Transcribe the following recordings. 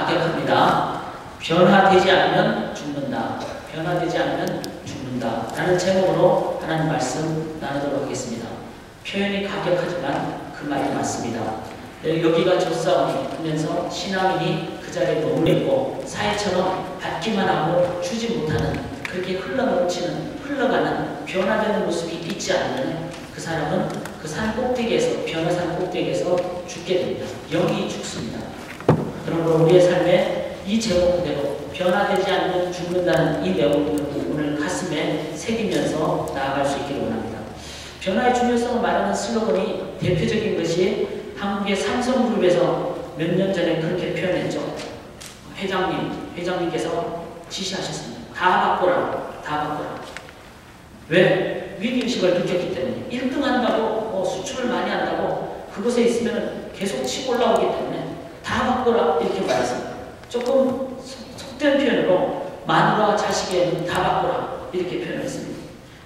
가격합니다. 변화되지 않으면 죽는다. 변화되지 않으면 죽는다. 라는 제목으로 하나님 말씀 나누도록 하겠습니다. 표현이 가격하지만 그 말이 맞습니다. 여기가 젖사오니 하면서 신앙인이 그 자리에 머물러 있고 사회처럼 받기만 하고 주지 못하는, 그렇게 흘러넘치는, 흘러가는 변화되는 모습이 있지 않으면 그 사람은 그 산 꼭대기에서, 변화산 꼭대기에서 죽게 됩니다. 영이 죽습니다. 그러므로 우리의 삶에 이 제목 그대로 변화되지 않으면 죽는다는 이 내용을 오늘 가슴에 새기면서 나아갈 수 있기를 원합니다. 변화의 중요성을 말하는 슬로건이 대표적인 것이 한국의 삼성그룹에서 몇 년 전에 그렇게 표현했죠. 회장님께서 지시하셨습니다. 다 바꿔라. 다 바꿔라. 왜? 위기의식을 느꼈기 때문에. 1등 한다고, 수출을 많이 한다고 그곳에 있으면 계속 치고 올라오기 때문에 다 바꿔라. 이렇게 말했습니다. 조금 속된 표현으로 마누라와 자식의 애는 다 바꿔라. 이렇게 표현했습니다.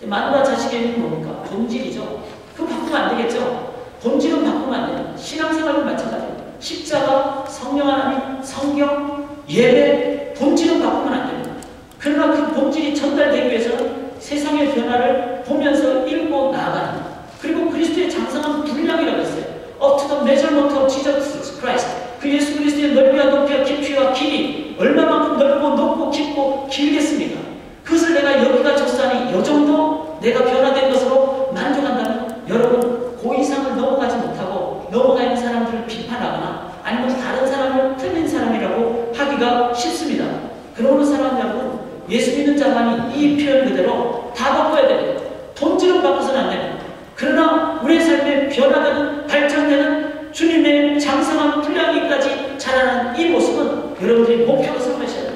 마누라 자식의 애는 뭡니까? 본질이죠. 그거 바꾸면 안 되겠죠. 본질은 바꾸면 안 돼요. 신앙생활도 마찬가지예요. 십자가, 성령 하나님, 성경, 예배, 본질은 바꾸면 안 됩니다. 그러나 그 본질이 전달되기 위해서는 세상의 변화를 보면서 읽고 나아가는, 그리고 그리스도의 장성한 분량이라고 했어요. Up to the measurement of Jesus Christ. 그 예수 그리스도의 넓이와 높이와 깊이와 길이 얼마만큼 넓고 높고 깊고 길겠습니까? 그것을 내가 여기가 젖사니 이 정도 내가 변화된 것으로 만족한다면 여러분 그 이상을 넘어가지 못하고 넘어가 있는 사람들을 비판하거나 아니면 다른 사람을 틀린 사람이라고 하기가 쉽습니다. 그러므로 사랑하는 여러분, 예수 믿는 자만이 이 표현 그대로 다 바꿔야 됩니다. 본질은 바꿔서는 안 됩니다. 그러나 우리의 삶에 변화되는, 발전되는 주님의 장성한 분량이까지 자라는 이 모습은 여러분들이 목표로 삼으셔야 돼요.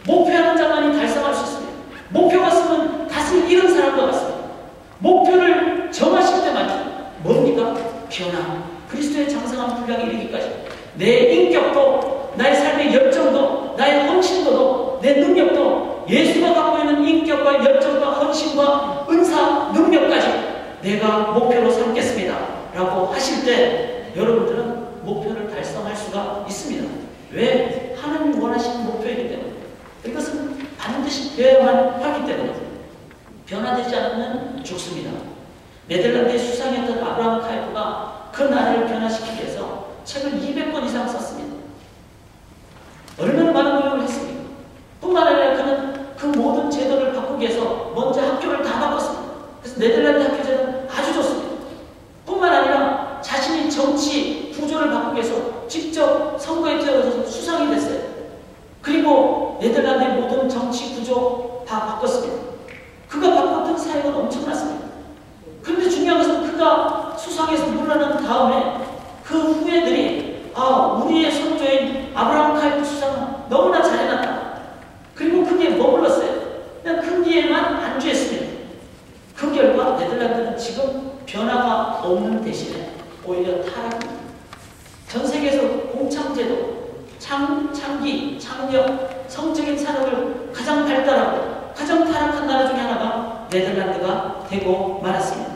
목표하는 자만이 달성할 수 있습니다. 목표가 있으면 다시 이런 사람과 같습니다. 목표를 정하실 때만 뭡니까? 변화. 그리스도의 장성한 분량에 이르기까지 내 인격도, 나의 삶의 열정도, 나의 헌신도도, 내 능력도 예수가 갖고 있는 인격과 열정과 헌신과 은사, 능력까지 내가 목표로 삼겠습니다. 라고 하실 때 여러분들은 목표를 달성할 수가 있습니다. 왜? 하나님이 원하시는 목표이기 때문에. 이것은 반드시 되어야만 하기 때문에. 변화되지 않으면 죽습니다. 네덜란드의 수상이었던 아브라함 카이프가 그 나라를 변화시키기 위해서 책을 200권 이상 썼습니다. 얼마나 많은 노력을 했습니까? 뿐만 아니라 그는 그 모든 제도를 바꾸기 위해서 먼저 학교를 다 바꿨습니다. 그래서 네덜란드 학교제도는 아주 좋습니다. 뿐만 아니라 자신이 정치 구조를 바꾸기 위해서 직접 선거에 뛰어들어서 수상이 됐어요. 그리고 네덜란드의 모든 정치 구조 다 바꿨습니다. 그가 바꿨던 사역은 엄청났습니다. 그런데 중요한 것은 그가 수상에서 물러난 다음에 그 후예들이 우리의 선조인 아브라함 카이프 수상은 너무나 잘해놨다. 그리고 그게 머물렀어요. 그냥 거기에만 안주했습니다. 그 결과 네덜란드는 지금 변화가 없는 대신에 오히려 타락입니다. 전 세계에서 공창제도, 창기, 창력, 성적인 산업을 가장 발달하고 가장 타락한 나라 중에 하나가 네덜란드가 되고 말았습니다.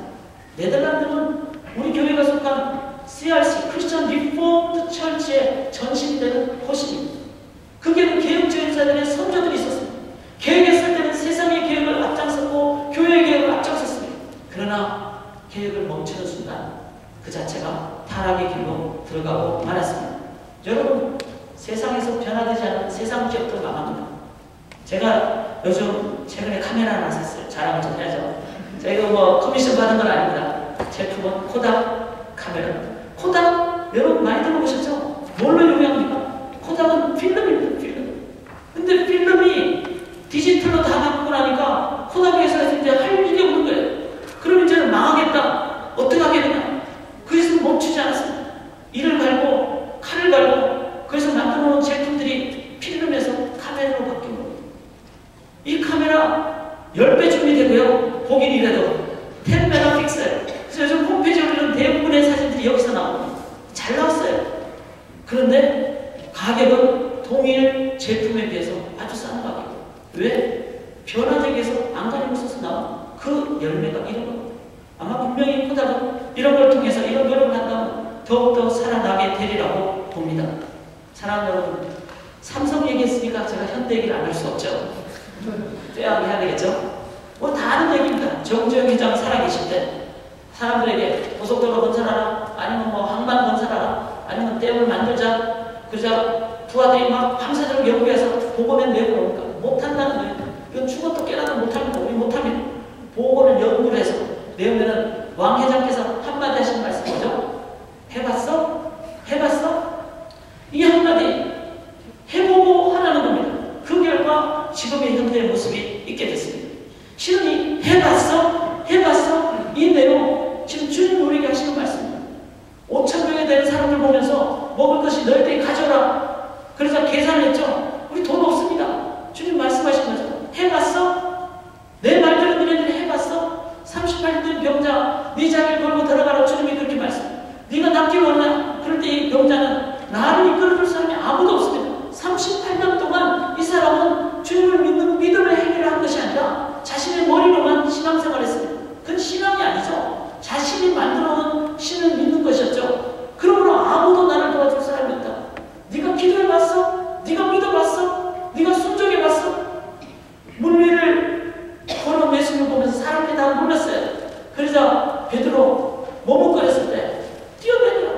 네덜란드는 우리 교회가 속한 CRC, 크리스천 리포드 철치의 전신되는 곳입니다. 거기에는 개혁주의자들의 선조들이 있었습니다. 개혁했을 때는 세상의 개혁을 앞장섰고 교회의 개혁을 앞장섰습니다. 그러나 개혁을 멈추는 순간 그 자체가 타락의 길로 들어가고 말았습니다. 여러분, 세상에서 변화되지 않은 세상 기업도 망합니다. 제가 요즘 최근에 카메라 하나 샀어요. 자랑을 좀 해야죠. 저희가 커미션 받은 건 아닙니다. 제품은 코닥 카메라입니다. 코닥 여러분 많이 들어보셨죠? 뭘로 유명합니까? 코닥은 필름입니다. 필름. 근데 필름이 디지털로 다 바꾸고 나니까 코닥에서 이제 할 일이 없는 거예요. 그럼 이제는 망하겠다. 어떻게 하게 되냐? 그래서 멈추지 않았습니다. 이를 갈고 칼을 갈고 그래서 만들어 놓은 제품들이 필름에서 카메라로 바뀐 겁니다. 이 카메라 10배 준비되고요. 보긴 이래도 10메가픽셀. 그래서 요즘 홈페이지에 올리는 대부분의 사진들이 여기서 나옵니다. 잘 나왔어요. 그런데 가격은 동일 제품에 비해서 아주 싼 가격. 왜? 변화되기 위해서 안간힘을 써서 나온 그 열매가 이런 겁니다. 아마 분명히 코닥은 이런 걸 통해서 이런 노력을 한다면 더욱더 살아나게 되리라고 봅니다. 사랑하는 여러분, 삼성 얘기했으니까 제가 현대 얘기를 안 할 수 없죠. 빼야기 해야 되겠죠? 뭐 다 아는 얘기입니다. 정주영 회장 살아계실 때 사람들에게 고속도로 건설하라, 아니면 뭐 항만 건설하라, 아니면 댐을 만들자. 그러자 부하들이 막 밤새도록 연구해서 보고는 내고 오니까 못한다는 거예요. 이건 죽어도 깨나도 못합니다. 우리 못하면 보고를 연구를 해서 내우면은 왕 회장께서 한마디 하신 말씀 뭐죠? 해봤어? 해봤어? 이 한마디 해보고 하라는 겁니다. 그 결과 지금의 현대의 모습이 있게 됐습니다. 실은 이 해봤어? 해봤어? 이 내용 지금 주님 우리에게 하시는 말씀입니다. 5,000명에 되는 사람들 보면서 먹을 것이 너희들이 가져라. 그래서 계산을 했죠. 우리 돈 없습니다. 주님 말씀하신 거죠. 해봤어? 내 말대로 너희들이 해봤어? 38년 된 병자 네 자리를 걸고 들어가라. 주님이 그렇게 말씀. 네가 낫기 원하냐? 그럴 때 이 병자는 나를 이끌어줄 사람이 아무도 없습니다. 38년 동안 이 사람은 주님을 믿는 믿음의 행위를 한 것이 아니라 자신의 머리로만 신앙생활을 했습니다. 그건 신앙이 아니죠. 자신이 만들어놓은 신을 믿는 것이었죠. 그러므로 아무도 나를 도와줄 사람이 없다. 네가 기도해봤어? 네가 믿어봤어? 네가 순종해봤어? 물 위를 걸어온 예수님을 보면서 사람들이 다 놀랐어요. 그러자 베드로 머뭇거렸을 때 뛰어다니라,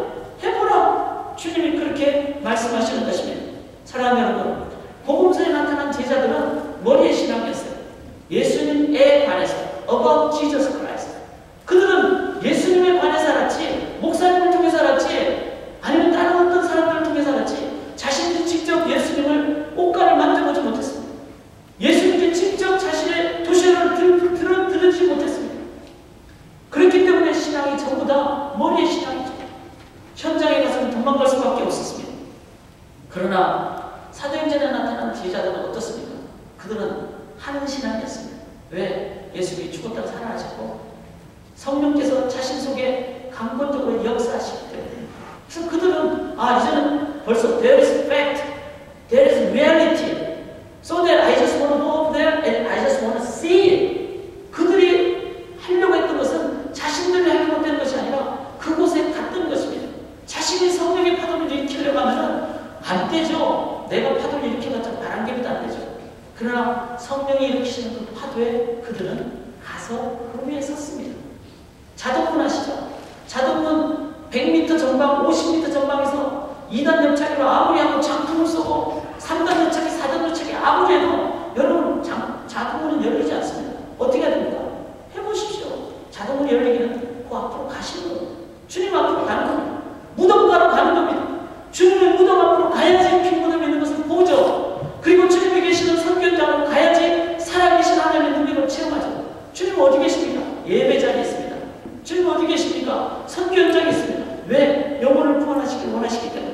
해보라. 주님이 그렇게 말씀하시는 것입니다. 사랑하는 여러분, 복음서에 나타난 제자들은 머리의 신앙이었어요. 예수님에 관해서 about Jesus Christ. 그들은 예수님에 관해 살았지, 목사님을 통해 살았지, 아니면 다른 어떤 사람들을 통해 살았지, 자신들이 직접 예수님을 옷가를 만져보지 못했습니다. 예수님이 직접 자신의 도시를 들으지 못했습니다. 그렇기 때문에 신앙이 전부 다 머리의 신앙이죠. 현장에 가서는 도망갈 수밖에 없었습니다. 그러나 사도행전에 나타난 제자들은 어떻습니까? 그들은 하는 신앙이었습니다. 왜? 예수님이 죽었다가 살아나셨고 성령께서 자신 속에 강권적으로 역사하시기 때문에. 그래서 그들은 이제는 벌써 there is fact, there is reality, so that I just want to go up there and I just want to see it. 그들이 하려고 했던 것은 자신들이 하려고 했던 것이 아니라 그곳에 갔던 것입니다. 자신이 성령의 파도를 일으키려고 하면 안 되죠. 내가 파도를 일으켜봤자 바람개비도 안 되죠. 그러나 성령이 일으키시는 그 파도에 그들은 가서 그 위에 섰습니다. 자동문 아시죠? 자동문 100m 전방, 50m 전방에서 2단 옆차기로 아무리 하고 장풍을 쏘고 3단 옆차기, 4단 옆차기 아무리 해도 여러분 자동문은 열리지 않습니다. 어떻게 해야 됩니까? 해보십시오. 자동문이 열리기는 그 앞으로 가시는 겁니다. 주님 앞으로 가는 겁니다. 무덤가로 가는 겁니다. 주님의 무덤 앞으로 가야지 빈 무덤이 있는 것을 보죠. 그리고 주님이 계시는 성견장으로 가야지 살아계신 하나님의 능력을 체험하죠. 주님 어디 계십니까? 예배 자리에 있습니다. 주님 어디 계십니까? 선교현장에 있습니다. 왜? 영혼을 구원하시길 원하시기 때문에.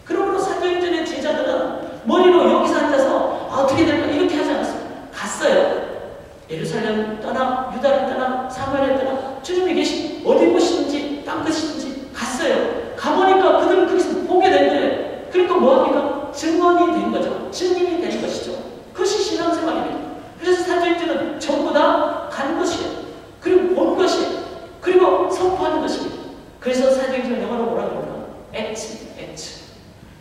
그러므로 사도행전의 제자들은 머리로 여기서 앉아서 어떻게 될까 이렇게 하지 않았어요. 갔어요. 예루살렘 떠나, 유다를 떠나, 사마리아 떠나, 주님이 계신 어디 보시든지 땅 끝이든지 갔어요. 가보니까 그들은 거기서 보게 된 거예요. 그러니까 뭐합니까? 증언이 된 거죠. 증인이 된 것이죠. 그것이 신앙생활입니다. 그래서 사도행전은 전부 다 간 것이에요. 그리고 본 것이에요. 그리고 선포하는 것입니다. 그래서 사도행전 영어로 뭐라고 그럴까? 액트.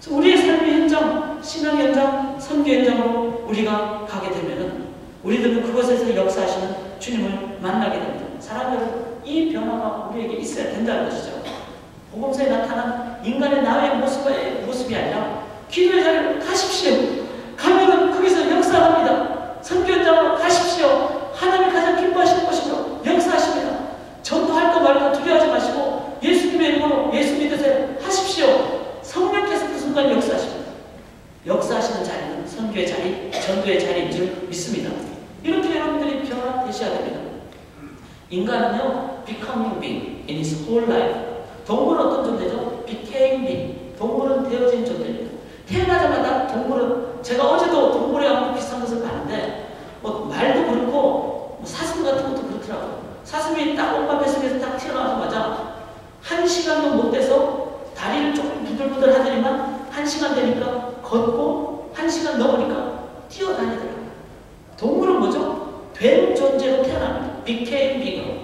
우리의 삶의 현장, 신앙 현장, 선교 현장으로 우리가 가게 되면은 우리들은 그곳에서 역사하시는 주님을 만나게 됩니다. 사람들은 이 변화가 우리에게 있어야 된다는 것이죠. 복음서에 나타난 인간의 나의 모습이 아니라 기도의 자리로 가십시오. 가면은 거기서 역사합니다. 선교 현장으로 가십시오. 하나님이 가장 기뻐하시는 것이죠. 역사하십니다. 전도할까 말까 두려워하지 마시고 예수님의 이름으로 예수 믿으세요. 하십시오. 성령께서 그 순간 역사하십니다. 역사하시는 자리는 선교의 자리, 전도의 자리인 줄 믿습니다. 이렇게 여러분들이 변화되셔야 됩니다. 인간은요, becoming being in his whole life. 동물은 어떤 존재죠? became being. 동물은 되어진 존재입니다. 태어나자마자 동물은, 제가 어제도 동물하고 비슷한 것을 봤는데 말도 그렇고 사슴 같은 것도 그렇더라고요. 사슴이 딱 엄마 뱃속에서 딱 튀어나오자마자 1시간도 못 돼서 다리를 조금 부들부들 하더니만 1시간 되니까 걷고 1시간 넘으니까 뛰어다니더라고요. 동물은 뭐죠? 된 존재로 태어납니다. became being으로.